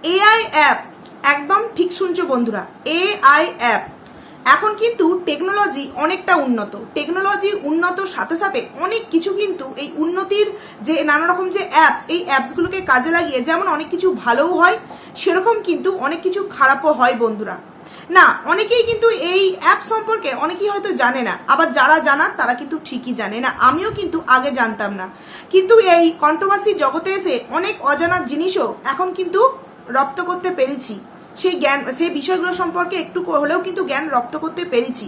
AI app, একদম ঠিক শুনছো বন্ধুরা, এআই অ্যাপ। এখন কিন্তু টেকনোলজি অনেকটা উন্নত, টেকনোলজি উন্নতর সাথে সাথে অনেক কিছু কিন্তু এই উন্নতির যে নানা রকম যে অ্যাপস, এই অ্যাপসগুলোকে কাজে লাগিয়ে যেমন অনেক কিছু ভালোও হয়, সেরকম কিন্তু অনেক কিছু খারাপও হয় বন্ধুরা। না, অনেকেই কিন্তু এই অ্যাপ সম্পর্কে অনেকেই হয়তো জানে না, আবার যারা জানার তারা কিন্তু ঠিকই জানে না। আমিও কিন্তু আগে জানতাম না, কিন্তু এই কন্ট্রোভার্সি জগতে এসে অনেক অজানা জিনিসও এখন কিন্তু রপ্ত করতে পেরেছি। সেই জ্ঞান, সেই বিষয়গুলো সম্পর্কে একটু হলেও কিন্তু জ্ঞান রপ্ত করতে পেরেছি।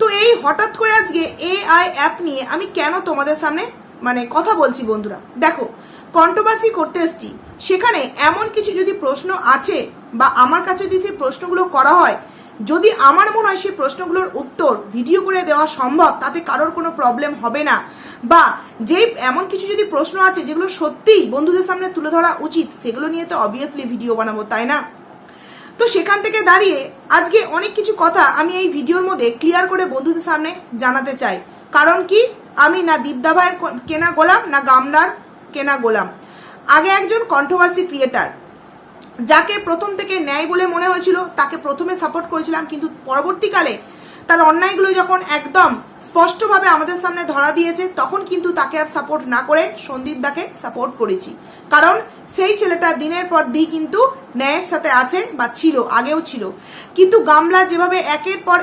তো এই হঠাৎ করে আজকে এআই অ্যাপ নিয়ে আমি কেন তোমাদের সামনে কথা বলছি বন্ধুরা। দেখো, কন্ট্রোভার্সি করতে এসছি, সেখানে এমন কিছু যদি প্রশ্ন আছে বা আমার কাছে যদি সেই প্রশ্নগুলো করা হয়, যদি আমার মনে হয় সেই প্রশ্নগুলোর উত্তর ভিডিও করে দেওয়া সম্ভব, তাতে কারোর কোনো প্রবলেম হবে না, বা যে এমন কিছু যদি প্রশ্ন আছে যেগুলো সত্যিই বন্ধুদের সামনে তুলে ধরা উচিত, সেগুলো নিয়ে তো অবভিয়াসলি ভিডিও বানাবো, তাই না? তো সেখান থেকে দাঁড়িয়ে আজকে অনেক কিছু কথা আমি এই ভিডিওর মধ্যে ক্লিয়ার করে বন্ধুদের সামনে জানাতে চাই। কারণ কি, আমি না দীপদা ভাইয়ের কেনা গোলাম, না গামলার কেনা গোলাম। আগে একজন কন্ট্রোভার্সি ক্রিয়েটার, যাকে প্রথম থেকে ন্যায় বলে মনে হয়েছিল, তাকে প্রথমে সাপোর্ট করেছিলাম, কিন্তু পরবর্তীকালে তার অন্যায়গুলো যখন একদম স্পষ্টভাবে আমাদের সামনে ধরা দিয়েছে, তখন কিন্তু তাকে আর সাপোর্ট না করে সন্দীপ দাকে সাপোর্ট করেছি। কারণ সেই ছেলেটা দিনের পর দিন কিন্তু ন্যায়ের সাথে আছে, বা ছিল, আগেও ছিল। কিন্তু গামলা যেভাবে একের পর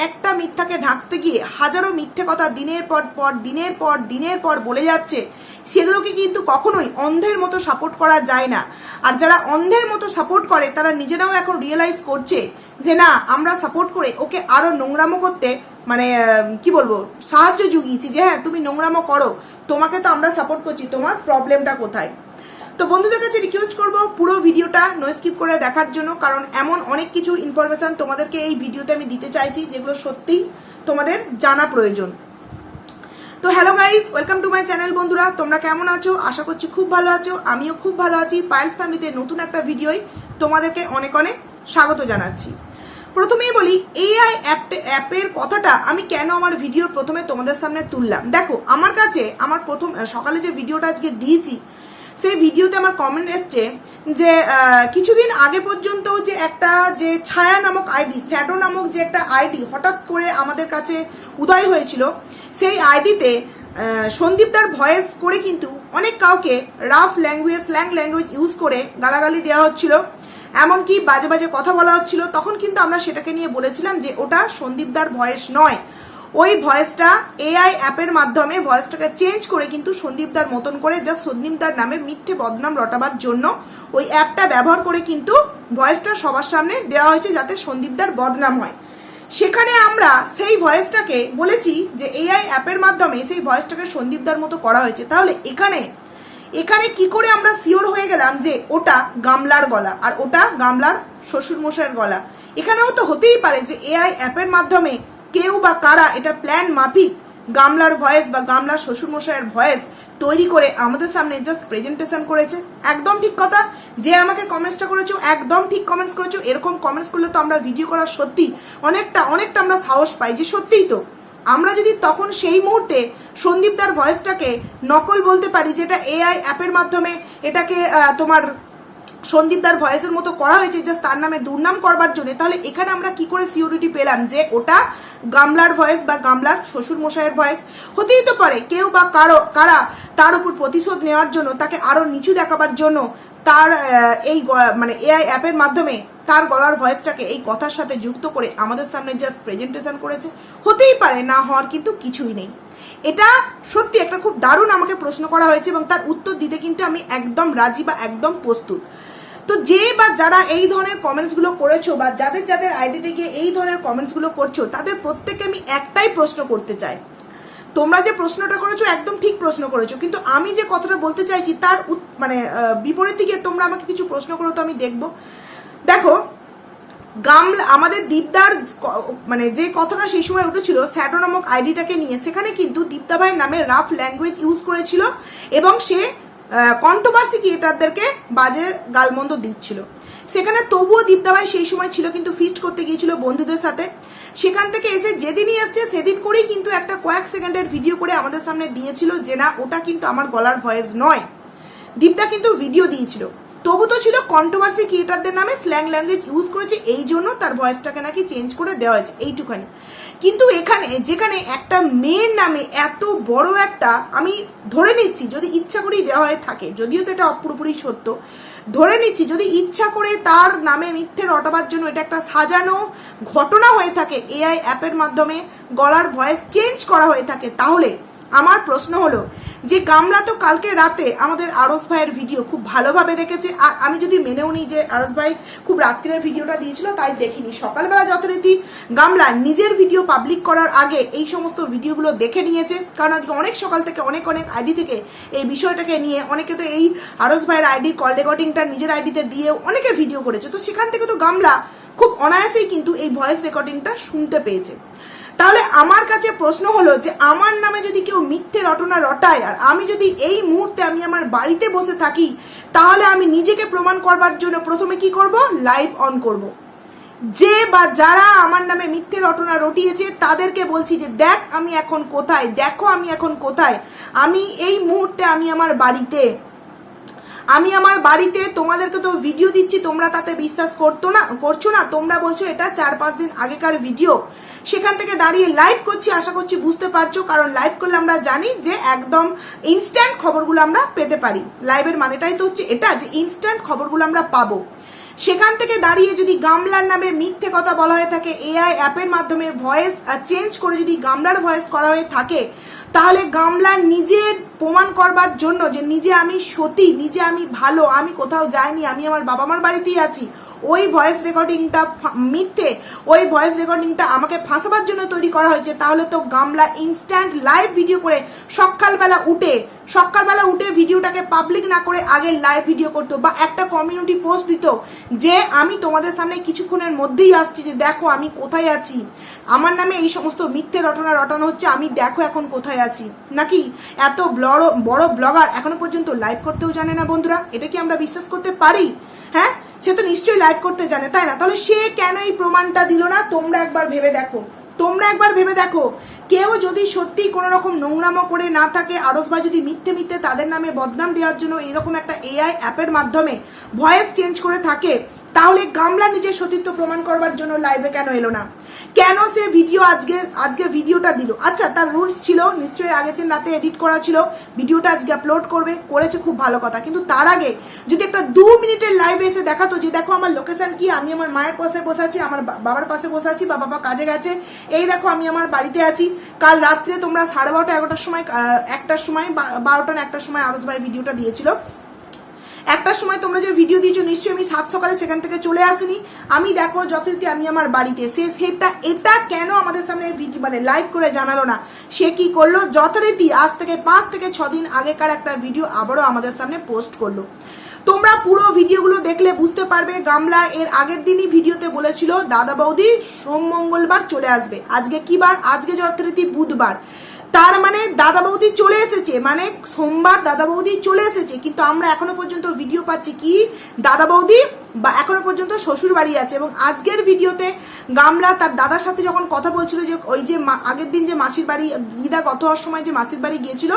একটা মিথ্যাকে ঢাকতে গিয়ে হাজারো মিথ্যে কথা দিনের পর বলে যাচ্ছে, সেগুলোকে কিন্তু কখনোই অন্ধের মতো সাপোর্ট করা যায় না। আর যারা অন্ধের মতো সাপোর্ট করে, তারা নিজেরাও এখন রিয়েলাইজ করছে যে না, আমরা সাপোর্ট করে ওকে আরো নোংরামো করতে কি বলবো, সাহায্য জুগিয়েছি, যে হ্যাঁ তুমি নোংরামো করো, তোমাকে তো আমরা সাপোর্ট করছি, তোমার প্রবলেমটা কোথায়। তো বন্ধুদের কাছে রিকোয়েস্ট করব পুরো ভিডিওটা নো স্কিপ করে দেখার জন্য, কারণ এমন অনেক কিছু ইনফরমেশন তোমাদেরকে এই ভিডিওতে আমি দিতে চাইছি যেগুলো সত্যিই তোমাদের জানা প্রয়োজন। তো hello guys, welcome to my channel. বন্ধুরা, তোমরা কেমন আছো? আশা করছি খুব ভালো আছো, আমিও খুব ভালো আছি। পায়েলস ফ্যামিলিতে নতুন একটা ভিডিওয় তোমাদেরকে অনেক অনেক স্বাগত জানাচ্ছি। প্রথমেই বলি, এআই অ্যাপের কথাটা আমি কেন আমার ভিডিওর প্রথমে তোমাদের সামনে তুললাম। দেখো, আমার কাছে আমার প্রথম সকালে যে ভিডিওটা আজকে দিয়েছি, সেই ভিডিওতে আমার কমেন্ট এসছে যে কিছুদিন আগে পর্যন্ত যে একটা যে ছায়া নামক আইডি, শ্যাডো নামক যে একটা আইডি হঠাৎ করে আমাদের কাছে উদয় হয়েছিল, সেই আইডিতে সন্দীপদার ভয়েস করে কিন্তু অনেক কাউকে rough language, slang language use করে গালাগালি দেওয়া হচ্ছিল, এমনকি বাজে বাজে কথা বলা হচ্ছিল। তখন কিন্তু আমরা সেটাকে নিয়ে বলেছিলাম যে ওটা সন্দীপদার ভয়েস নয়, ওই ভয়েসটা এআই অ্যাপের মাধ্যমে ভয়েসটাকে চেঞ্জ করে কিন্তু সন্দীপদার মতন করে, যা সন্দীপদার নামে মিথ্যে বদনাম রটাবার জন্য ওই অ্যাপটা ব্যবহার করে কিন্তু ভয়েসটা সবার সামনে দেওয়া হয়েছে, যাতে সন্দীপদার বদনাম হয়। সেখানে আমরা সেই ভয়েসটাকে বলেছি যে এআই অ্যাপের মাধ্যমে সেই ভয়েসটাকে সন্দীপদার মতো করা হয়েছে। তাহলে এখানে কি করে আমরা শিওর হয়ে গেলাম যে ওটা গামলার গলা আর ওটা গামলার শ্বশুরমশাইয়ের গলা? এখানেও তো হতেই পারে যে এআই অ্যাপের মাধ্যমে কেউ বা কারা এটা প্ল্যান মাফিক গামলার ভয়েস বা গামলার শ্বশুরমশাইয়ের ভয়েস তৈরি করে আমাদের সামনে জাস্ট প্রেজেন্টেশন করেছে। একদম ঠিক কথা, যে আমাকে কমেন্টসটা করেছো একদম ঠিক কমেন্টস করেছো। এরকম কমেন্টস করলে তো আমরা ভিডিও করার সত্যি অনেকটা আমরা সাহস পাই যে সত্যিই তো আমরা যদি তখন সেই মুহূর্তে সন্দীপদার ভয়েসটাকে নকল বলতে পারি, যেটা এআই অ্যাপের মাধ্যমে এটাকে তোমার সন্দীপদার ভয়েসের মতো করা হয়েছে জাস্ট তার নামে দুর্নাম করবার জন্য, তাহলে এখানে আমরা কি করে সিওরিটি পেলাম যে ওটা গামলার ভয়েস বা গামলার শ্বশুর মশাইয়ের ভয়েস? হতেই তো পারে কেউ বা কারা তার উপর প্রতিশোধ নেওয়ার জন্য, তাকে আরো নিচু দেখাবার জন্য তার এই এআই অ্যাপের মাধ্যমে তার গলার ভয়েসটাকে এই কথার সাথে যুক্ত করে আমাদের সামনে জাস্ট প্রেজেন্টেশন করেছে। হতেই পারে, না হওয়ার কিন্তু কিছুই নেই। এটা সত্যি একটা খুব দারুণ আমাকে প্রশ্ন করা হয়েছে, এবং তার উত্তর দিতে কিন্তু আমি একদম রাজি বা একদম প্রস্তুত। তো যে বা যারা এই ধরনের কমেন্টসগুলো করেছো, বা যাদের আইডিতে গিয়ে এই ধরনের কমেন্টসগুলো করছো, তাদের প্রত্যেককে আমি একটাই প্রশ্ন করতে চাই। তোমরা যে প্রশ্নটা করেছো একদম ঠিক প্রশ্ন করেছো, কিন্তু আমি যে কথাটা বলতে চাইছি তার বিপরীত দিকে তোমরা আমাকে কিছু প্রশ্ন করো, তো আমি দেখবো। দেখো, গামলা আমাদের দীপদার যে কথাটা সেই সময় উঠেছিল স্যাডো নামক আইডিটাকে নিয়ে, সেখানে কিন্তু দীপদা ভাইয়ের নামে রাফ ল্যাঙ্গুয়েজ ইউজ করেছিল, এবং সে কন্ট্রোভার্সি ক্রিয়েটারদেরকে বাজে গালমন্দ দিচ্ছিল। সেখানে তবুও দীপদা ভাই সেই সময় ছিল কিন্তু ফিস্ট করতে গিয়েছিল বন্ধুদের সাথে। সেখান থেকে এসে যেদিনই আসছে সেদিন করেই কিন্তু একটা কয়েক সেকেন্ডের ভিডিও করে আমাদের সামনে দিয়েছিল যে না, ওটা কিন্তু আমার গলার ভয়েস নয়। দীপদা কিন্তু ভিডিও দিয়েছিল। তবু তো ছিল কন্ট্রোভার্সি ক্রিয়েটারদের নামে স্ল্যাং ল্যাঙ্গুয়েজ ইউজ করেছে, এই জন্য তার ভয়েসটাকে নাকি চেঞ্জ করে দেওয়া হয়েছে, এইটুখানি। কিন্তু এখানে যেখানে একটা মেয়ের নামে এত বড় একটা, আমি ধরে নিচ্ছি যদি ইচ্ছা করেই দেওয়া হয়ে থাকে, যদিও তো এটা পুরোপুরি সত্য, ধরে নিচ্ছি যদি ইচ্ছা করে তার নামে মিথ্যে রটাবার জন্য এটা একটা সাজানো ঘটনা হয়ে থাকে, এআই অ্যাপের মাধ্যমে গলার ভয়েস চেঞ্জ করা হয়ে থাকে, তাহলে আমার প্রশ্ন হলো যে গামলা তো কালকে রাতে আমাদের আরস ভাইয়ের ভিডিও খুব ভালোভাবে দেখেছে, আর আমি যদি মেনেও নিই যে আরস ভাই খুব রাত্রিরে ভিডিওটা দিয়েছিল তাই দেখিনি, সকালবেলা যথারীতি গামলা নিজের ভিডিও পাবলিক করার আগে এই সমস্ত ভিডিওগুলো দেখে নিয়েছে, কারণ আজকে অনেক সকাল থেকে অনেক আইডি থেকে এই বিষয়টাকে নিয়ে অনেকে তো এই আরস ভাইয়ের আইডির কল রেকর্ডিংটা নিজের আইডিতে দিয়েও অনেকে ভিডিও করেছে, তো সেখান থেকে তো গামলা খুব অনায়াসেই কিন্তু এই ভয়েস রেকর্ডিংটা শুনতে পেয়েছে। তাহলে আমার কাছে প্রশ্ন হলো যে আমার নামে যদি কেউ মিথ্যে রটনা রটায়, আর আমি যদি এই মুহূর্তে আমি আমার বাড়িতে বসে থাকি, তাহলে আমি নিজেকে প্রমাণ করবার জন্য প্রথমে কি করব, লাইভ অন করব। যে বা যারা আমার নামে মিথ্যে রটনা রটিয়েছে তাদেরকে বলছি যে দেখ আমি এখন কোথায়, দেখো আমি এখন কোথায়, আমি এই মুহূর্তে আমি আমার বাড়িতে তোমাদেরকে তো ভিডিও দিচ্ছি, তোমরা তাতে বিশ্বাস করছো না, তোমরা বলছো এটা 4-5 দিন আগেকার ভিডিও, সেখান থেকে দাঁড়িয়ে লাইভ করছি, আশা করছি বুঝতে পারছো, কারণ লাইভ করলে আমরা জানি যে একদম ইনস্ট্যান্ট খবরগুলো আমরা পেতে পারি, লাইভের মানেটাই তো হচ্ছে এটা যে ইনস্ট্যান্ট খবরগুলো আমরা পাবো। সেখান থেকে দাঁড়িয়ে যদি গামলার নামে মিথ্যে কথা বলা হয়ে থাকে, এআই অ্যাপের মাধ্যমে ভয়েস চেঞ্জ করে যদি গামলার ভয়েস করা হয়ে থাকে, তাহলে গামলা নিজের প্রমাণ করবার জন্য যে নিজে আমি সতী, নিজে আমি ভালো, আমি কোথাও যাইনি, আমি আমার বাবা মার বাড়িতেই আছি, ওই ভয়েস রেকর্ডিংটা মিথ্যে, ওই ভয়েস রেকর্ডিংটা আমাকে ফাঁসাবার জন্য তৈরি করা হয়েছে, তাহলে তো গামলা ইনস্ট্যান্ট লাইভ ভিডিও করে সকালবেলা উঠে ভিডিওটাকে পাবলিক না করে আগে লাইভ ভিডিও করতো, বা একটা কমিউনিটি পোস্ট দিত যে আমি তোমাদের সামনে কিছুক্ষণের মধ্যেই আসছি, যে দেখো আমি কোথায় আছি, আমার নামে এই সমস্ত মিথ্যে রটনা রটানো হচ্ছে, আমি দেখো এখন কোথায় আছি। নাকি এত বড় ব্লগার এখনো পর্যন্ত লাইভ করতেও জানে না বন্ধুরা? এটা কি আমরা বিশ্বাস করতে পারি? হ্যাঁ, সে তো নিশ্চয়ই লাইভ করতে জানে, তাই না? তাহলে সে কেন এই প্রমাণটা দিল না? তোমরা একবার ভেবে দেখো, কেউ যদি সত্যি কোনো রকম নোংরামো করে না থাকে, আরস ভাই যদি মিথ্যে তাদের নামে বদনাম দেওয়ার জন্য এরকম একটা এআই অ্যাপের মাধ্যমে ভয়েস চেঞ্জ করে থাকে, তাহলে গামলা নিজের সতীত্ব প্রমাণ করবার জন্য লাইভে কেন এলো না? কেন সে ভিডিও আজকে ভিডিওটা দিল? আচ্ছা, তার রুলস ছিল নিশ্চয়ই আগের দিন রাতে এডিট করা ছিল, ভিডিওটা আজকে আপলোড করেছে, খুব ভালো কথা, কিন্তু তার আগে যদি একটা 2 মিনিটের লাইভে এসে দেখাতো যে দেখো আমার লোকেশন কি, আমি আমার মায়ের পাশে বসে আছি, আমার বাবার পাশে বসে আছি, বা বাবা কাজে গেছে, এই দেখো আমি আমার বাড়িতে আছি, কাল রাত্রে তোমরা 12:30 11টার সময় 1টার সময় 12টা না 1টার সময় আরস ভাই ভিডিওটা দিয়েছিল, 1টার সময় তোমরা যে ভিডিও দিয়েছো নিশ্চয়ই আমি 7 সকালে সেখান থেকে চলে আসিনি, আমি দেখো যথারীতি আমি আমার বাড়িতে, এটা কেন আমাদের সামনে ভিডিও মানে লাইভ করে জানালো না? সে কি করলো? যথারীতি আজ থেকে 5 থেকে 6 দিন আগেকার একটা ভিডিও আবারও আমাদের সামনে পোস্ট করলো। তোমরা পুরো ভিডিওগুলো দেখলে বুঝতে পারবে, গামলা এর আগের দিনই ভিডিওতে বলেছিল দাদা বৌদি সোম মঙ্গলবার চলে আসবে, আজকে কি বার? আজকে যথারীতি বুধবার, তার মানে দাদা বৌদি চলে এসেছে, মানে সোমবার দাদা বৌদি চলে এসেছে, কিন্তু আমরা এখনো পর্যন্ত ভিডিও পাচ্ছি কি দাদা বৌদি বা এখনো পর্যন্ত শ্বশুর বাড়ি আছে। এবং আজকের ভিডিওতে গামলা তার দাদার সাথে যখন কথা বলছিল যে ওই যে আগের দিন যে মাসির বাড়ি দিদা গত হওয়ার সময় যে মাসির বাড়ি গিয়েছিল,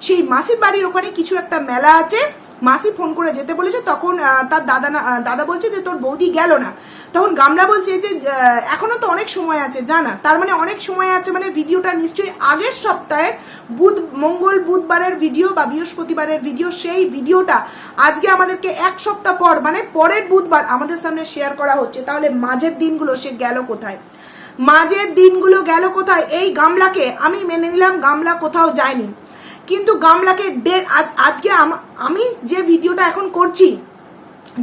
সেই মাসির বাড়ির ওখানে কিছু একটা মেলা আছে, মাসি ফোন করে যেতে বলেছে, তখন তার দাদা বলছে যে তোর বৌদি গেল না, তখন গামলা বলছে যে এখনো তো অনেক সময় আছে, জানা, তার মানে অনেক সময় আছে, মানে ভিডিওটা নিশ্চয়ই আগের সপ্তাহের বুধবারের ভিডিও বা বৃহস্পতিবারের ভিডিও, সেই ভিডিওটা আজকে আমাদেরকে 1 সপ্তাহ পর মানে পরের বুধবার আমাদের সামনে শেয়ার করা হচ্ছে। তাহলে মাঝের দিনগুলো সে গেল কোথায়? এই গামলাকে আমি মেনে নিলাম গামলা কোথাও যায়নি, কিন্তু গামলাকে আজকে আমি যে ভিডিওটা এখন করছি,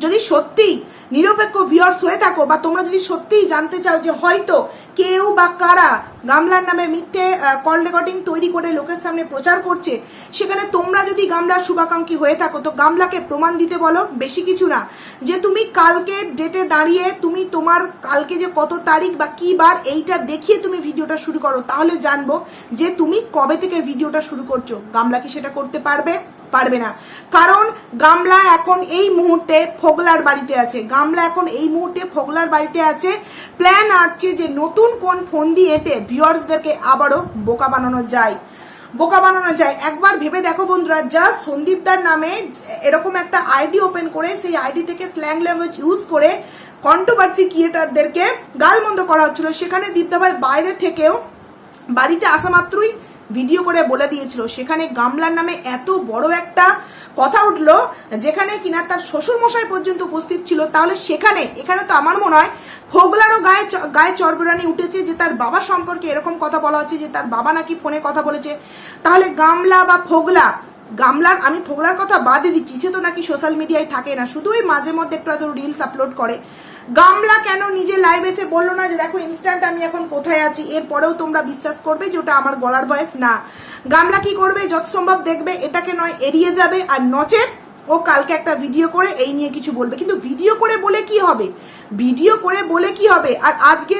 যদি সত্যি নিরপেক্ষ ভিউয়ার্স হয়ে থাকো বা তোমরা যদি সত্যিই জানতে চাও যে হয়তো কেউ বা কারা গামলার নামে মিথ্যে কল রেকর্ডিং তৈরি করে লোকের সামনে প্রচার করছে, সেখানে তোমরা যদি গামলার শুভাকাঙ্ক্ষী হয়ে থাকো তো গামলাকে প্রমাণ দিতে বলো, বেশি কিছু না, যে তুমি কালকে ডেটে দাঁড়িয়ে তুমি তোমার কালকে যে কত তারিখ বা কি বার এইটা দেখিয়ে তুমি ভিডিওটা শুরু করো, তাহলে জানবো যে তুমি কবে থেকে ভিডিওটা শুরু করছো। গামলা কি সেটা করতে পারবে না, কারণ গামলা এখন এই মুহূর্তে ফোগলার বাড়িতে আছে, প্ল্যান আছে যে নতুন কোন ফোন দিয়ে এঁটে ভিউয়ার্সদেরকে আবারও বোকা বানানো যায়। বোকা বানানো যায়। একবার ভেবে দেখো বন্ধুরা, জাস্ট সন্দীপদার নামে এরকম একটা আইডি ওপেন করে সেই আইডি থেকে স্ল্যাং ল্যাঙ্গুয়েজ ইউজ করে কন্ট্রোভার্সি ক্রিয়েটারদেরকে গালমন্দ করা হচ্ছিল। সেখানে দীপ্তা ভাই বাইরে থেকেও বাড়িতে আসা মাত্রই ভিডিও করে বলে দিয়েছিল, সেখানে গামলার নামে এত বড় একটা কথা উঠলো যেখানে কিনা তার শ্বশুর মশাই পর্যন্ত উপস্থিত ছিল। তাহলে এখানে তো আমার মনে হয় ফোগলারও গায়ে চরবরানি উঠেছে যে তার বাবা সম্পর্কে এরকম কথা বলা হচ্ছে যে তার বাবা নাকি ফোনে কথা বলেছে। তাহলে গামলা বা ফোগলা, আমি ফোগলার কথা বাদে দিচ্ছি, সে তো নাকি সোশ্যাল মিডিয়ায় থাকে না, শুধু ওই মাঝে মধ্যে একটু রিলস আপলোড করে। গামলা কেন নিজে লাইভ এসে বললো না যে দেখো ইনস্ট্যান্ট আমি এখন কোথায় আছি, এরপরেও তোমরা বিশ্বাস করবে যে ওটা আমার গলার ভয়েস না? গামলা কি করবে, যত সম্ভব দেখবে এটাকে নয় এড়িয়ে যাবে, আর নচেত ও কালকে একটা ভিডিও করে এই নিয়ে কিছু বলবে। কিন্তু ভিডিও করে বলে কি হবে, আর আজকে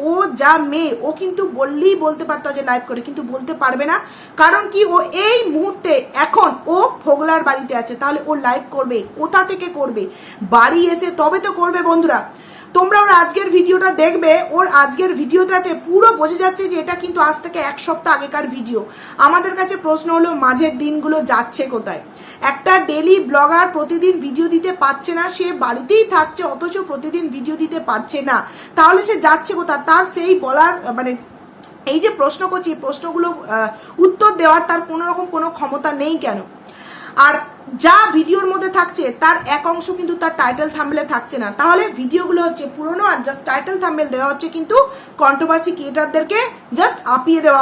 ও যা মেয়ে, ও কিন্তু বললেই বলতে পারতো যে লাইভ করে, কিন্তু বলতে পারবে না। কারণ কি, ও এই মুহূর্তে এখন ও ফোগলার বাড়িতে আছে। তাহলে ও লাইভ করবে কোথা থেকে করবে? বাড়ি এসে তবে তো করবে। বন্ধুরা তোমরা ওর আজকের ভিডিওটা দেখবে, ওর আজকের ভিডিওটাতে পুরো বোঝা যাচ্ছে যে এটা কিন্তু আজ থেকে 1 সপ্তাহ আগেকার ভিডিও। আমাদের কাছে প্রশ্ন হলো মাঝের দিনগুলো যাচ্ছে কোথায়? একটা ডেলি ব্লগার প্রতিদিন ভিডিও দিতে পারছে না, সে বাড়িতেই থাকছে অথচ প্রতিদিন ভিডিও দিতে পারছে না, তাহলে সে যাচ্ছে কোথায়? তার সেই বলার মানে এই যে প্রশ্ন করছি, এই প্রশ্নগুলো উত্তর দেওয়ার তার কোনো ক্ষমতা নেই কেন? আর যা ভিডিওর মধ্যে থাকছে তার এক অংশ কিন্তু তার টাইটেল থাম্বনেলে থাকছে না। তাহলে ভিডিওগুলো হচ্ছে পুরনো, আর জাস্ট টাইটেল থাম্বনেল দেওয়া হচ্ছে কিন্তু কন্ট্রোভার্সি ক্রিয়েটারদেরকে জাস্ট আপিয়ে দেওয়া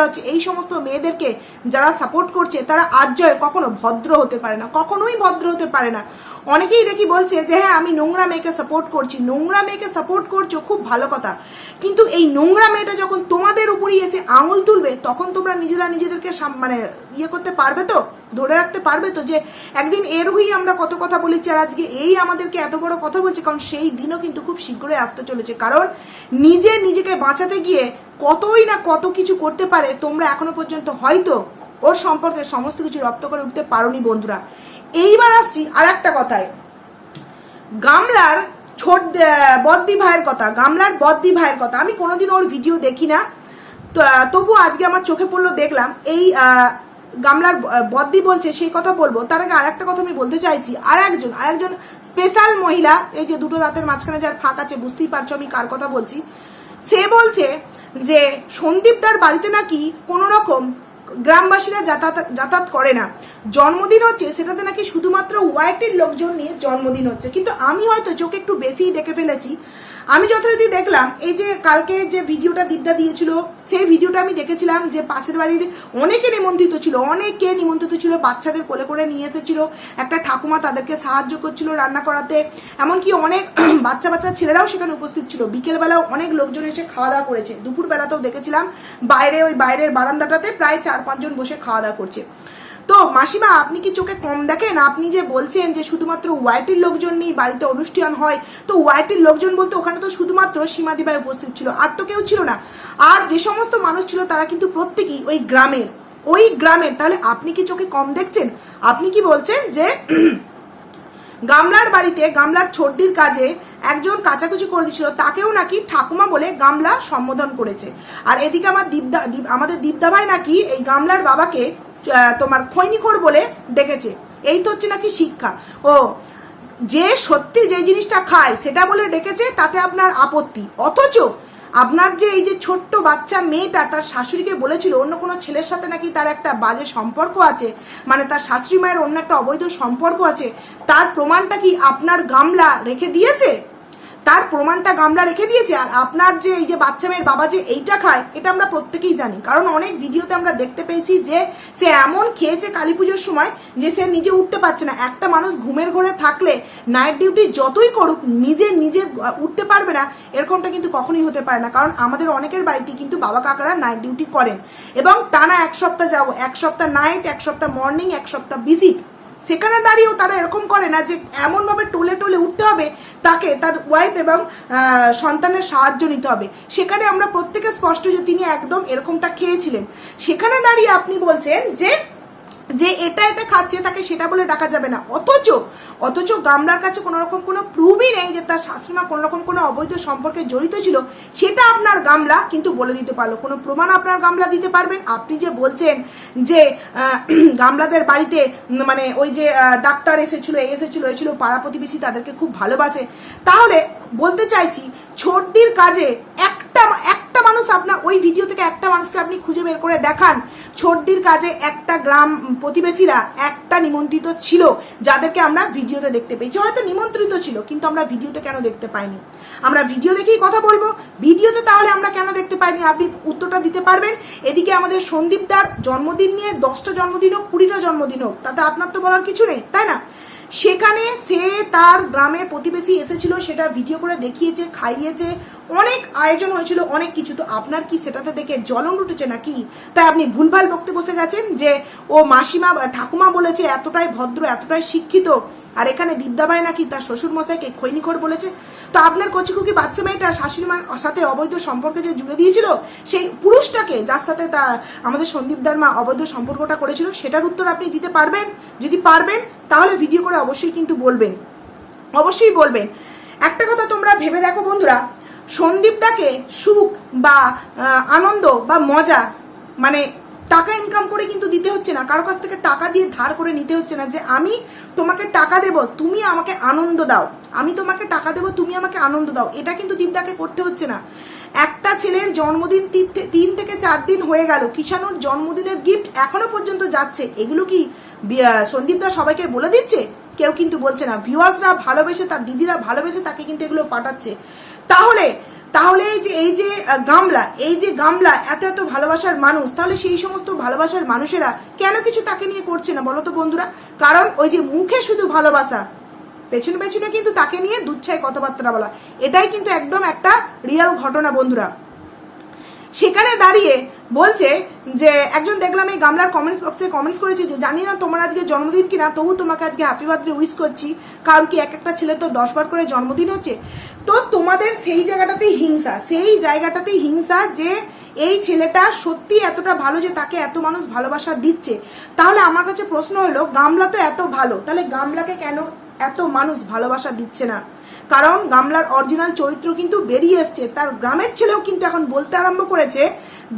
হচ্ছে। এই সমস্ত মেয়েদেরকে যারা সাপোর্ট করছে তারা আজয় কখনো ভদ্র হতে পারে না, কখনোই ভদ্র হতে পারে না। অনেকেই দেখি বলছে যে হ্যাঁ আমি নোংরা মেয়েকে সাপোর্ট করছি। নোংরা মেয়েকে সাপোর্ট করছো, খুব ভালো কথা, কিন্তু এই নোংরা মেয়েটা যখন তোমাদের উপরেই এসে আঙুল তুলবে তখন তোমরা নিজেদেরকে মানে করতে পারবে তো, ধরে রাখতে পারবে তো যে একদিন এর হয়েই আমরা কত কথা বলেছি আর আজকে এই আমাদেরকে এত বড় কথা বলছে? কারণ সেই দিনও কিন্তু খুব শীঘ্রই আসতে চলেছে। কারণ নিজেকে বাঁচাতে গিয়ে কতই না কত কিছু করতে পারে, তোমরা এখনো পর্যন্ত হয়তো ওর সম্পর্কে সমস্ত কিছু রপ্ত করে উঠতে পারোনি বন্ধুরা। এইবার আসছি আর একটা কথায়, গামলার বদ্দি ভাইয়ের কথা। আমি কোনোদিন ওর ভিডিও দেখি না, তবু আজকে আমার চোখে পড়লো, দেখলাম এই গামলার বদ্দি বলছে, সেই কথা বলবো। তার আগে আর একটা কথা আমি বলতে চাইছি, আর একজন স্পেশাল মহিলা, এই যে দুটো দাঁতের মাঝখানে যার ফাঁক আছে, বুঝতেই পারছো আমি কার কথা বলছি। সে বলছে যে সন্দীপদার বাড়িতে নাকি কোনো রকম গ্রামবাসীরা যাতায়াত করে না, জন্মদিন হচ্ছে সেটাতে নাকি শুধুমাত্র ওয়াইটির লোকজন নিয়ে জন্মদিন হচ্ছে। কিন্তু আমি হয়তো চোখে একটু বেশিই দেখে ফেলেছি। আমি যথারীতি দেখলাম, এই যে কালকে যে ভিডিওটা দীপদা দিয়েছিল, সেই ভিডিওটা আমি দেখেছিলাম যে পাশের বাড়ির অনেকে নিমন্ত্রিত ছিল, বাচ্চাদের কোলে করে নিয়ে এসেছিল, একটা ঠাকুমা তাদেরকে সাহায্য করছিল রান্না করাতে, এমনকি অনেক বাচ্চা ছেলেরাও সেখানে উপস্থিত ছিল। বিকেলবেলাও অনেক লোকজন এসে খাওয়া দাওয়া করেছে, দুপুরবেলাতেও দেখেছিলাম বাইরের বারান্দাটাতে প্রায় 4-5 জন বসে খাওয়া দাওয়া করছে। তো মাসিমা, আপনি কি চোখে কম দেখেন? আপনি যে বলছেন যে শুধুমাত্র ওয়াইটির লোকজন নিয়ে বাড়িতে অনুষ্ঠান হয়, তো ওয়াইটির লোকজন বলতে ওখানে তো শুধুমাত্র সীমাদিভাই উপস্থিত ছিল, আর তো কেউ ছিল না। আর যে সমস্ত মানুষ ছিল তারা কিন্তু প্রত্যেকেই ওই গ্রামের। তাহলে আপনি কি চোখে কম দেখছেন? আপনি কি বলছেন যে গামলার বাড়িতে গামলার ছোটদির কাজে একজন কাচাকুচি করে দিচ্ছিল, তাকেও নাকি ঠাকুমা বলে গামলা সম্বোধন করেছে। আর এদিকে আমাদের দীপদা ভাই নাকি এই গামলার বাবাকে তোমার খৈনিখোর বলে ডেকেছে। এই তো হচ্ছে নাকি শিক্ষা। ও যে সত্যি যে জিনিসটা খায় সেটা বলে ডেকেছে, তাতে আপনার আপত্তি। অথচ আপনার যে এই যে ছোট্ট বাচ্চা মেয়েটা তার শাশুড়িকে বলেছিল অন্য কোনো ছেলের সাথে নাকি তার একটা বাজে সম্পর্ক আছে, মানে তার শাশুড়ি মায়ের অন্য একটা অবৈধ সম্পর্ক আছে, তার প্রমাণটা কি আপনার গামলা রেখে দিয়েছে? আর আপনার যে এই যে বাচ্চা মেয়ের বাবা যে এইটা খায়, এটা আমরা প্রত্যেকেই জানি। কারণ অনেক ভিডিওতে আমরা দেখতে পেয়েছি যে সে এমন খেয়েছে কালী পুজোর সময় যে সে নিজে উঠতে পারছে না। একটা মানুষ ঘুমের ঘরে থাকলে নাইট ডিউটি যতই করুক নিজে উঠতে পারবে না, এরকমটা কিন্তু কখনোই হতে পারে না। কারণ আমাদের অনেকের বাড়িতে কিন্তু বাবা কাকারা নাইট ডিউটি করেন এবং টানা 1 সপ্তাহ যাবো, 1 সপ্তাহ নাইট, 1 সপ্তাহ মর্নিং, 1 সপ্তাহ ভিজিট। সেখানে দাঁড়িয়েও তারা এরকম করে না যে এমনভাবে টলে উঠতে হবে, তাকে তার ওয়াইফ এবং সন্তানের সাহায্য নিতে হবে। সেখানে আমরা প্রত্যেকে স্পষ্ট যে তিনি একদম এরকমটা খেয়েছিলেন। সেখানে দাঁড়িয়ে আপনি বলছেন যে যে এটা এতে খাচ্ছে তাকে সেটা বলে ডাকা যাবে না। অথচ গামলার কাছে কোনো রকম কোনো প্রুফই নেই যে তার শাশুড়িমা কোনো রকম কোনো অবৈধ সম্পর্কে জড়িত ছিল, সেটা আপনার গামলা কিন্তু বলে দিতে পারলো। কোনো প্রমাণ আপনার গামলা দিতে পারবেন? আপনি যে বলছেন যে গামলাদের বাড়িতে মানে ওই যে ডাক্তার এসেছিল পাড়া প্রতিবেশী তাদেরকে খুব ভালোবাসে, তাহলে বলতে চাইছি ছোটদির কাজে একটা মানুষ আপনার ওই ভিডিও থেকে একটা মানুষকে আপনি খুঁজে বের করে দেখান ছোটদির কাজে একটা গ্রাম প্রতিবেশীরা একটা নিমন্ত্রিত ছিল যাদেরকে আমরা ভিডিওতে দেখতে পেয়েছি। হয়তো নিমন্ত্রিত ছিল কিন্তু আমরা ভিডিওতে কেন দেখতে পাইনি? আমরা ভিডিও দেখেই কথা বলবো, ভিডিওতে তাহলে আমরা কেন দেখতে পাইনি? আপনি উত্তরটা দিতে পারবেন? এদিকে আমাদের সন্দীপদার জন্মদিন নিয়ে 10টা জন্মদিন হোক 20টা জন্মদিন হোক তাতে আপনার তো বলার কিছু নেই, তাই না? সেখানে সে তার গ্রামের প্রতিবেশী এসেছিল, সেটা ভিডিও করে দেখিয়েছে, খাইয়েছে, অনেক আয়োজন হয়েছিল, অনেক কিছু। তো আপনার কি সেটাতে দেখে জলন উঠেছে নাকি? তাই আপনি ভুলভাল বকতে বসে গেছেন যে ও মাসিমা ঠাকুমা বলেছে এতটাই ভদ্র এতটাই শিক্ষিত, আর এখানে দীপদাবাই নাকি তার শ্বশুর মশাইকে খৈনিখোর বলেছে। তো আপনার কচিকুকি বাচ্চা মেয়েটা শাশুড়ি মার সাথে অবৈধ সম্পর্কে যে জুড়ে দিয়েছিল সেই পুরুষটাকে যার সাথে তা আমাদের সন্দীপদার মা অবৈধ সম্পর্কটা করেছিল, সেটার উত্তর আপনি দিতে পারবেন? যদি পারবেন তাহলে ভিডিও করে অবশ্যই কিন্তু বলবেন, অবশ্যই বলবেন। একটা কথা তোমরা ভেবে দেখো বন্ধুরা, সন্দীপদাকে সুখ বা আনন্দ বা মজা মানে টাকা ইনকাম করে কিন্তু দিতে হচ্ছে না, কারো কাছ থেকে টাকা দিয়ে ধার করে নিতে হচ্ছে না যে আমি তোমাকে টাকা দেব তুমি আমাকে আনন্দ দাও, আমি তোমাকে টাকা দেব তুমি আমাকে আনন্দ দাও, এটা কিন্তু দীপদাকে করতে হচ্ছে না। একটা ছেলের জন্মদিন 3 থেকে 4 দিন হয়ে গেল, কিষাণুর জন্মদিনের গিফট এখনো পর্যন্ত যাচ্ছে, এগুলো কি সন্দীপদা সবাইকে বলে দিচ্ছে? কেউ কিন্তু বলছে না। ভিউয়ার্সরা ভালোবেসে, তার দিদিরা ভালোবেসে তাকে কিন্তু এগুলো পাঠাচ্ছে। তাহলে এই যে গামলা এত ভালোবাসার মানুষ, তাহলে সেই সমস্ত ভালোবাসার মানুষেরা কেন কিছু তাকে নিয়ে করছে না বলো তো বন্ধুরা? কারণ ওই যে মুখে শুধু ভালোবাসা, পেছনে পেছনে কিন্তু তাকে নিয়ে দুচ্ছাই কথাবার্তা বলা, এটাই কিন্তু একদম একটা রিয়েল ঘটনা বন্ধুরা। সেখানে দাঁড়িয়ে বলছে যে একজন দেখলাম এই গামলার কমেন্টস বক্সে কমেন্টস করেছে যে জানি না তোমার আজকে জন্মদিন কিনা, তবু তোমাকে আজকে হ্যাপি বার্থডে উইশ করছি, কারণ কি এক একটা ছেলে তো 10 বার করে জন্মদিন হচ্ছে। তো তোমাদের সেই জায়গাটাতেই হিংসা যে এই ছেলেটা সত্যি এতটা ভালো যে তাকে এত মানুষ ভালোবাসা দিচ্ছে। তাহলে আমার কাছে প্রশ্ন হলো, গামলা তো এত ভালো, তাহলে গামলাকে কেন এত মানুষ ভালোবাসা দিচ্ছে না? কারণ গামলার অরিজিনাল চরিত্র কিন্তু বেরিয়ে এসছে, তার গ্রামের ছেলেও কিন্তু এখন বলতে আরম্ভ করেছে।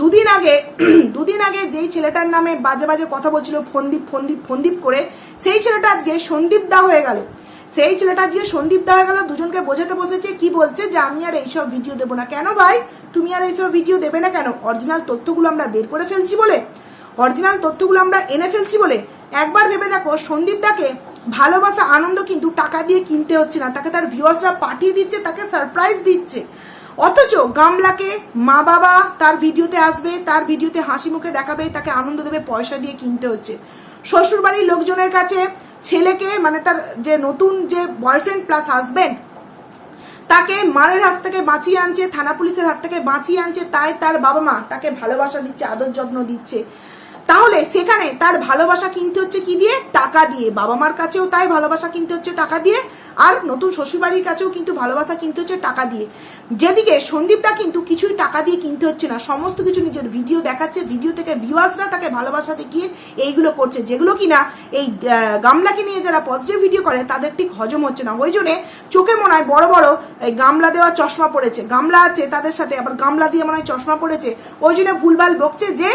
দুদিন আগে যেই ছেলেটার নামে বাজে বাজে কথা বলছিল ফন্দীপ করে, সেই ছেলেটা আজকে সন্দীপদা হয়ে গেল। দুজনকে বোঝাতে বসেছে, কি বলছে যে আমি আর এইসব ভিডিও দেবো না। কেন ভাই তুমি আর এইসব ভিডিও দেবে না কেন? অরিজিনাল তথ্যগুলো আমরা বের করে ফেলছি বলে, অরিজিনাল তথ্যগুলো আমরা এনে ফেলছি বলে। একবার ভেবে দেখো, সন্দীপদাকে ভালোবাসা আনন্দ কিন্তু টাকা দিয়ে কিনতে হচ্ছে না, তাকে তার ভিউয়ার্সরা পাঠিয়ে দিচ্ছে, তাকে সারপ্রাইজ দিচ্ছে। অথচ গামলাকে মা বাবা তার ভিডিওতে আসবে, তার ভিডিওতে হাসি মুখে দেখাবে, তাকে আনন্দ দেবে, পয়সা দিয়ে কিনতে হচ্ছে। শ্বশুরবাড়ির লোকজনের কাছে ছেলেকে মানে তার যে নতুন যে বয়ফ্রেন্ড প্লাস হাজব্যান্ড, তাকে মারের হাত থেকে বাঁচিয়ে আনছে, থানা পুলিশের হাত থেকে বাঁচিয়ে আনছে, তাই তার বাবা মা তাকে ভালোবাসা দিচ্ছে, আদর যত্ন দিচ্ছে। তাহলে সেখানে তার ভালোবাসা কিনতে হচ্ছে কি দিয়ে? টাকা দিয়ে। বাবা মার কাছেও তাই ভালোবাসা কিনতে হচ্ছে টাকা দিয়ে, আর নতুন শ্বশুরবাড়ির কাছেও কিন্তু ভালোবাসা কিনতে হচ্ছে টাকা দিয়ে। যেদিকে সন্দীপদা কিন্তু কিছুই টাকা দিয়ে কিনতে হচ্ছে না, সমস্ত কিছু নিজের ভিডিও দেখাচ্ছে, ভিডিও থেকে ভিউয়ার্সরা তাকে ভালোবাসা দেখিয়ে এইগুলো করছে, যেগুলো কিনা এই গামলাকে নিয়ে যারা পজিটিভ ভিডিও করে তাদের ঠিক হজম হচ্ছে না। ওই জন্যে চোখে মনে হয় বড় বড় এই গামলা দেওয়া চশমা পড়েছে, গামলা আছে তাদের সাথে, আবার গামলা দিয়ে মনে হয় চশমা পড়েছে, ওই জন্য ভুলভাল বকছে যে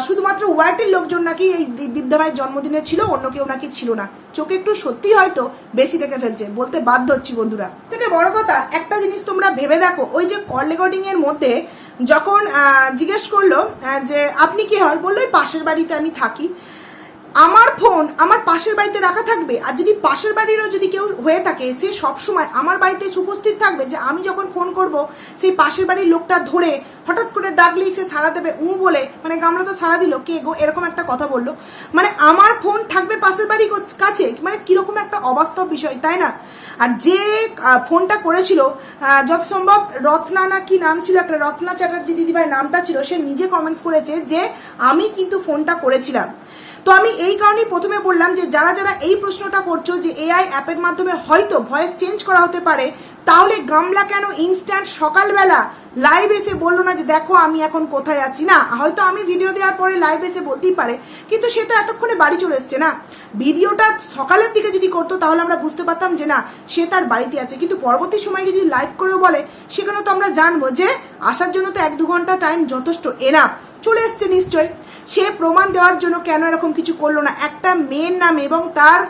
শুধুমাত্র ওয়ার্ডের লোকজন নাকি এই দীপদাবাইয়ের জন্মদিনে ছিল, অন্য কেউ নাকি ছিল না। চোখে একটু সত্যি হয়তো বেশি দেখে ফেলছে, বলতে বাধ্য হচ্ছি বন্ধুরা। থেকে বড় কথা একটা জিনিস তোমরা ভেবে দেখো, ওই যে কল রেকর্ডিং এর মধ্যে যখন জিজ্ঞেস করলো যে আপনি কি হন, বললো পাশের বাড়িতে আমি থাকি, আমার ফোন আমার পাশের বাড়িতে রাখা থাকবে, আর যদি পাশের বাড়িরও যদি কেউ হয়ে থাকে সে সবসময় আমার বাড়িতে উপস্থিত থাকবে, যে আমি যখন ফোন করব সেই পাশের বাড়ির লোকটা ধরে হঠাৎ করে ডাকলেই সে সাড়া দেবে বলে, মানে গামলা তো সাড়া দিল, কে গো এরকম একটা কথা বললো, মানে আমার ফোন থাকবে পাশের বাড়ির কাছে, মানে কিরকম একটা অবাস্তব বিষয়, তাই না? আর যে ফোনটা করেছিল যত সম্ভব রত্না না কি নাম ছিল, একটা রত্না চ্যাটার্জি দিদিভাই নামটা ছিল, সে নিজে কমেন্টস করেছে যে আমি কিন্তু ফোনটা করেছিলাম। তো আমি এই কারণেই প্রথমে বললাম যে যারা যারা এই প্রশ্নটা করছো যে এআই অ্যাপের মাধ্যমে হয়তো ভয়েস চেঞ্জ করা হতে পারে, তাহলে গামলা কেন ইনস্ট্যান্ট সকালবেলা লাইভ এসে বললো না যে দেখো আমি এখন কোথায় আছি। না, হয়তো আমি ভিডিও দেওয়ার পরে লাইভ এসে বলতেই পারে, কিন্তু সে তো এতক্ষণে বাড়ি চলে এসছে না। ভিডিওটা সকালের দিকে যদি করতো তাহলে আমরা বুঝতে পারতাম যে না, সে তার বাড়িতে আছে, কিন্তু পরবর্তী সময় যদি লাইভ করেও বলে সেখানে তো আমরা জানবো যে আসার জন্য তো 1-2 ঘন্টা টাইম যথেষ্ট, এনাফ, চলে এসছে নিশ্চয়। সে প্রমাণ দেওয়ার জন্য কেন এরকম কিছু করলো না? একটা মেয়ের নামে এবং তার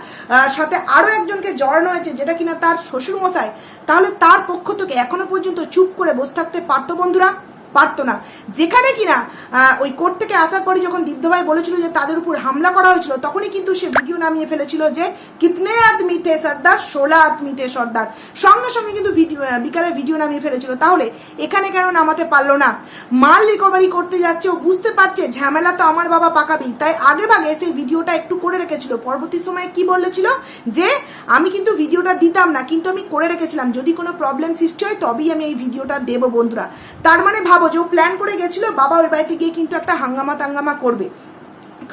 সাথে আরও একজনকে জড়ানো হয়েছে, যেটা কিনা তার শ্বশুরমশাই, তাহলে তার পক্ষ থেকে এখনো পর্যন্ত চুপ করে বসে থাকতে পারতো বন্ধুরা? পারতো না। যেখানে কিনা ওই কোর্ট থেকে আসার পরে যখন দীপ্তভাই বলেছিল যে তাদের উপর হামলা করা হয়েছিল, তখনই কিন্তু সে ভিডিও নামিয়ে ফেলেছিল যে কিতনে আদমি থে সর্দার, 16 আদমি থে সর্দার। সঙ্গে সঙ্গে কিন্তু বিকালে ভিডিও নামিয়ে ফেলেছিল। তাহলে এখানে কেন নামাতে পারলো না? মাল রিকভারি করতে যাচ্ছে, ও বুঝতে পারছে ঝামেলা তো আমার বাবা পাকাবেই, তাই আগে ভাগে সেই ভিডিওটা একটু করে রেখেছিল। পরবর্তী সময়ে কি বলেছিল যে আমি কিন্তু ভিডিওটা দিতাম না, কিন্তু আমি করে রেখেছিলাম, যদি কোনো প্রবলেম সৃষ্টি হয় তবেই আমি এই ভিডিওটা দেবো বন্ধুরা। তার মানে ভাবো যে ও প্ল্যান করে গেছিল বাবা ওই বাড়িতে গিয়ে কিন্তু একটা হাঙ্গামা করবে,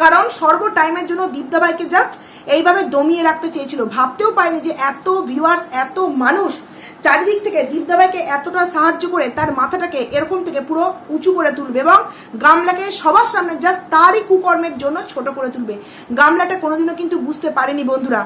কারণ সর্ব টাইমের জন্য দীপ্তাভাইকে জাস্ট এইভাবে দমিয়ে রাখতে চেয়েছিল। ভাবতেও পারেনি যে এত ভিউয়ার্স, এত মানুষ চারিদিক থেকে দীপ্তাভাইকে এতটা সাহায্য করে তার মাথাটাকে এরকম থেকে পুরো উঁচু করে তুলবে এবং গামলাকে সবার সামনে জাস্ট তারই কুকর্মের জন্য ছোট করে তুলবে। গামলাটা কোনোদিনও কিন্তু বুঝতে পারেনি বন্ধুরা।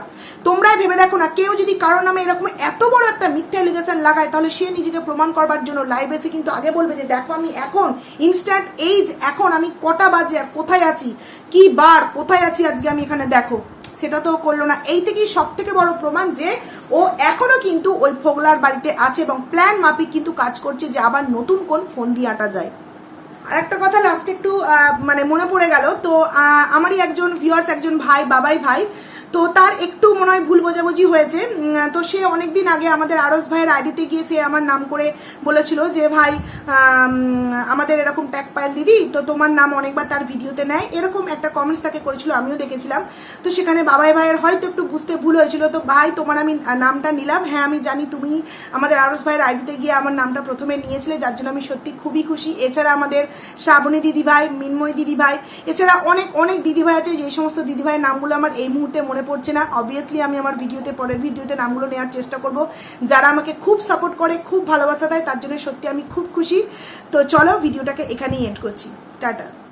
তোমরাই ভেবে দেখো না, কেউ যদি কারোর নামে এরকম এত বড় একটা মিথ্যা এলিগেশন লাগায়, তাহলে সে নিজেকে প্রমাণ করবার জন্য লাইভ এসে কিন্তু আগে বলবে যে দেখো আমি এখন ইনস্ট্যান্ট এইজ, এখন আমি কটা বাজে, কোথায় আছি, কি বার, কোথায় আছি আজকে আমি এখানে, দেখো। সেটা তো করলো না। এই থেকেই সব থেকে বড় প্রমাণ যে ও এখনো কিন্তু ওই ফোগলার বাড়িতে আছে এবং প্ল্যান মাফিক কিন্তু কাজ করছে যে আবার নতুন কোন ফোন দিয়ে আটা যায়। আর একটা কথা লাস্টে একটু মানে মনে পড়ে গেল, তো আমারই একজন ভিউয়ার্স, একজন ভাই, বাবাই ভাই, তো তার একটু মনে হয় ভুল বোঝাবুঝি হয়েছে। তো সে অনেকদিন আগে আমাদের আরস ভাইয়ের আইডিতে গিয়ে সে আমার নাম করে বলেছিল যে ভাই আমাদের এরকম ট্যাগ পাইল দিদি, তো তোমার নাম অনেকবার তার ভিডিওতে নেয়, এরকম একটা কমেন্টস তাকে করেছিল, আমিও দেখেছিলাম। তো সেখানে বাবাই ভাইয়ের হয়তো একটু বুঝতে ভুল হয়েছিল। তো ভাই তোমার আমি নামটা নিলাম, হ্যাঁ আমি জানি তুমি আমাদের আরস ভাইয়ের আইডিতে গিয়ে আমার নামটা প্রথমে নিয়েছিলে, যার জন্য আমি সত্যি খুবই খুশি। এছাড়া আমাদের শ্রাবণী দিদিভাই, মিনময়ী দিদিভাই, এছাড়া অনেক অনেক দিদিভাই আছে, যে সমস্ত দিদিভাইয়ের নামগুলো আমার এই মুহূর্তে মনে পড়ছে না। অবভিয়াসলি আমি আমার ভিডিওতে, পরের ভিডিওতে নামগুলো নেওয়ার চেষ্টা করব। যারা আমাকে খুব সাপোর্ট করে, খুব ভালোবাসা দেয়, তার জন্য সত্যি আমি খুব খুশি। তো চলো ভিডিওটাকে এখানেই এন্ড করছি। টাটা।